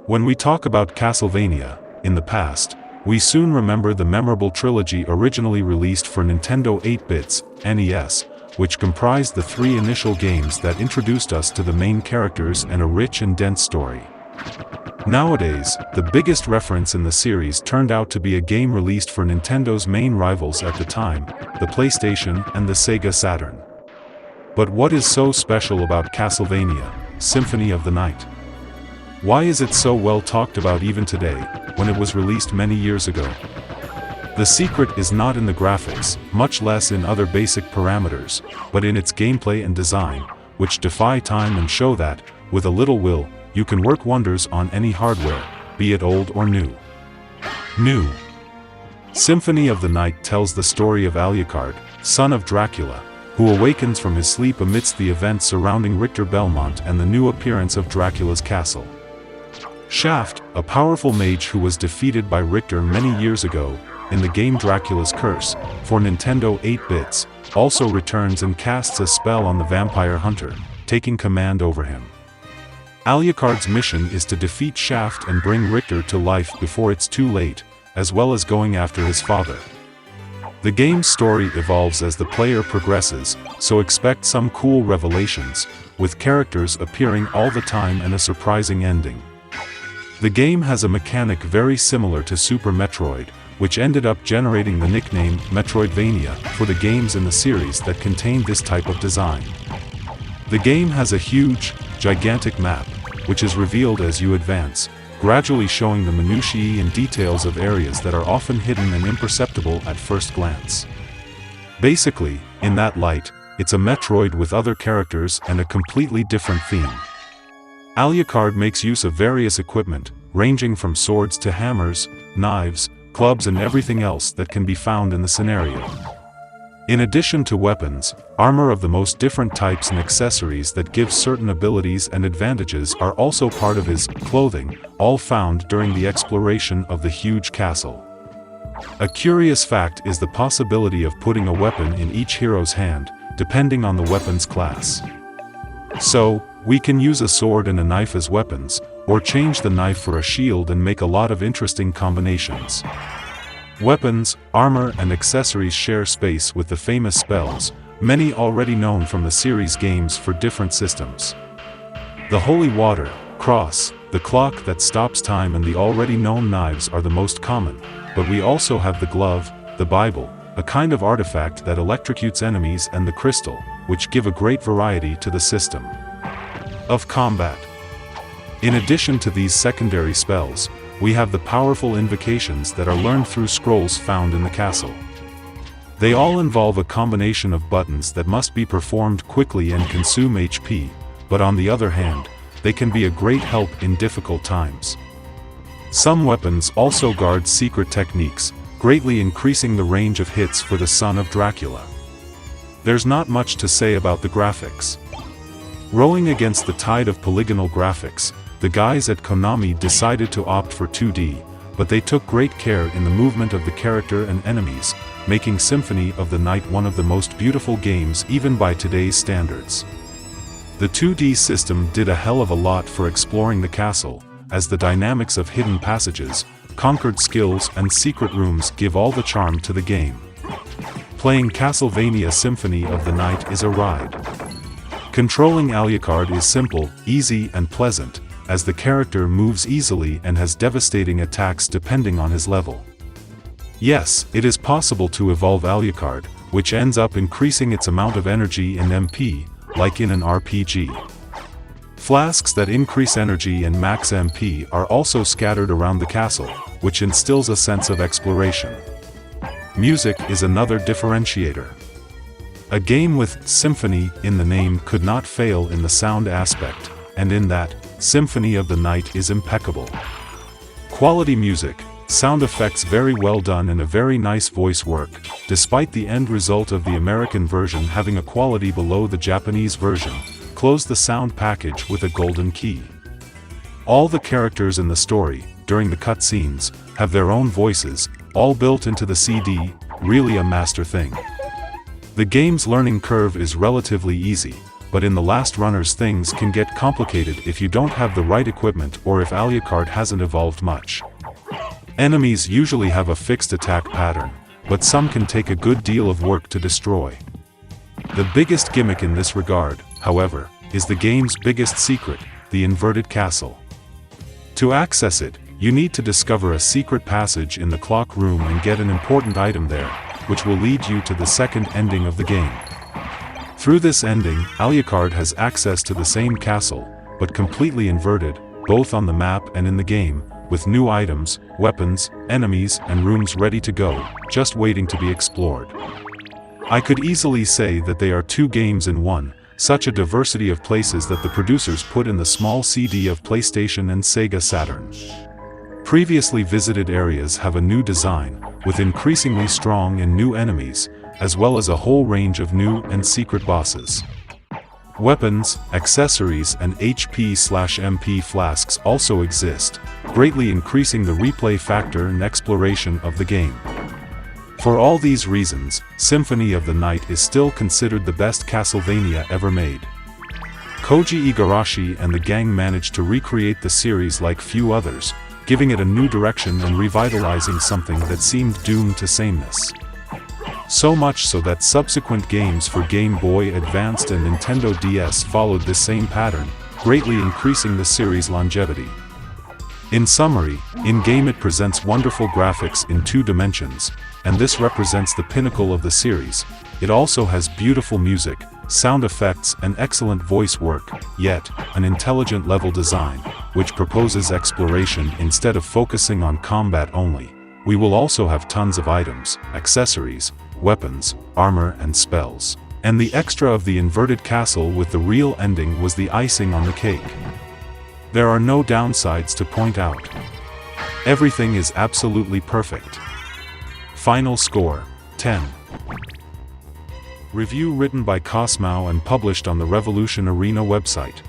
When we talk about Castlevania, in the past, we soon remember the memorable trilogy originally released for Nintendo 8-bits, NES, which comprised the three initial games that introduced us to the main characters and a rich and dense story. Nowadays, the biggest reference in the series turned out to be a game released for Nintendo's main rivals at the time, the PlayStation and the Sega Saturn. But what is so special about Castlevania, Symphony of the Night? Why is it so well talked about even today, when it was released many years ago? The secret is not in the graphics, much less in other basic parameters, but in its gameplay and design, which defy time and show that, with a little will, you can work wonders on any hardware, be it old or new. Symphony of the Night tells the story of Alucard, son of Dracula, who awakens from his sleep amidst the events surrounding Richter Belmont and the new appearance of Dracula's castle. Shaft, a powerful mage who was defeated by Richter many years ago, in the game Dracula's Curse, for Nintendo 8-bits, also returns and casts a spell on the vampire hunter, taking command over him. Alucard's mission is to defeat Shaft and bring Richter to life before it's too late, as well as going after his father. The game's story evolves as the player progresses, so expect some cool revelations, with characters appearing all the time and a surprising ending. The game has a mechanic very similar to Super Metroid, which ended up generating the nickname Metroidvania for the games in the series that contained this type of design. The game has a huge, gigantic map, which is revealed as you advance, gradually showing the minutiae and details of areas that are often hidden and imperceptible at first glance. Basically, in that light, it's a Metroid with other characters and a completely different theme. Alucard makes use of various equipment, ranging from swords to hammers, knives, clubs and everything else that can be found in the scenario. In addition to weapons, armor of the most different types and accessories that give certain abilities and advantages are also part of his clothing, all found during the exploration of the huge castle. A curious fact is the possibility of putting a weapon in each hero's hand, depending on the weapon's class. So, we can use a sword and a knife as weapons, or change the knife for a shield and make a lot of interesting combinations. Weapons, armor and accessories share space with the famous spells, many already known from the series games for different systems. The holy water, cross, the clock that stops time and the already known knives are the most common, but we also have the glove, the Bible, a kind of artifact that electrocutes enemies and the crystal, which give a great variety to the system of combat. In addition to these secondary spells, we have the powerful invocations that are learned through scrolls found in the castle. They all involve a combination of buttons that must be performed quickly and consume HP, but on the other hand, they can be a great help in difficult times. Some weapons also guard secret techniques, greatly increasing the range of hits for the son of Dracula. There's not much to say about the graphics. Rowing against the tide of polygonal graphics, the guys at Konami decided to opt for 2D, but they took great care in the movement of the character and enemies, making Symphony of the Night one of the most beautiful games even by today's standards. The 2D system did a hell of a lot for exploring the castle, as the dynamics of hidden passages, conquered skills and secret rooms give all the charm to the game. Playing Castlevania Symphony of the Night is a ride. Controlling Alucard is simple, easy and pleasant, as the character moves easily and has devastating attacks depending on his level. Yes, it is possible to evolve Alucard, which ends up increasing its amount of energy in MP, like in an RPG. Flasks that increase energy and max MP are also scattered around the castle, which instills a sense of exploration. Music is another differentiator. A game with Symphony in the name could not fail in the sound aspect, and in that, Symphony of the Night is impeccable. Quality music, sound effects very well done and a very nice voice work, despite the end result of the American version having a quality below the Japanese version. Close the sound package with a golden key. All the characters in the story, during the cutscenes, have their own voices, all built into the CD, really a master thing. The game's learning curve is relatively easy, but in the last runners things can get complicated if you don't have the right equipment or if Alucard hasn't evolved much. Enemies usually have a fixed attack pattern, but some can take a good deal of work to destroy. The biggest gimmick in this regard, however, is the game's biggest secret, the inverted castle. To access it, you need to discover a secret passage in the clock room and get an important item there, which will lead you to the second ending of the game. Through this ending, Alucard has access to the same castle, but completely inverted, both on the map and in the game, with new items, weapons, enemies, and rooms ready to go, just waiting to be explored. I could easily say that they are two games in one, such a diversity of places that the producers put in the small CD of PlayStation and Sega Saturn. Previously visited areas have a new design, with increasingly strong and new enemies, as well as a whole range of new and secret bosses. Weapons, accessories, and HP/MP flasks also exist, greatly increasing the replay factor and exploration of the game. For all these reasons, Symphony of the Night is still considered the best Castlevania ever made. Koji Igarashi and the gang managed to recreate the series like few others, giving it a new direction and revitalizing something that seemed doomed to sameness. So much so that subsequent games for Game Boy Advanced and Nintendo DS followed this same pattern, greatly increasing the series' longevity. In summary, in-game it presents wonderful graphics in 2 dimensions, and this represents the pinnacle of the series. It also has beautiful music, sound effects, and excellent voice work, yet an intelligent level design, which proposes exploration instead of focusing on combat only. We will also have tons of items, accessories, weapons, armor, and spells. And the extra of the inverted castle with the real ending was the icing on the cake. There are no downsides to point out. Everything is absolutely perfect. Final score, 10. Review written by Cosmo and published on the Revolution Arena website.